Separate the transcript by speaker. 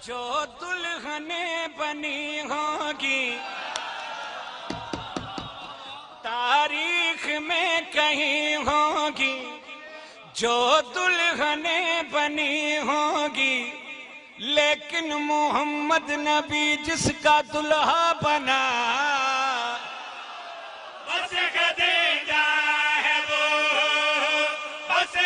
Speaker 1: जो दुल्हने बनी होगी तारीख में कहीं होगी, जो दुल्हने बनी होगी, लेकिन मोहम्मद नबी जिसका दुल्हा बना बस खदीजा है वो, बस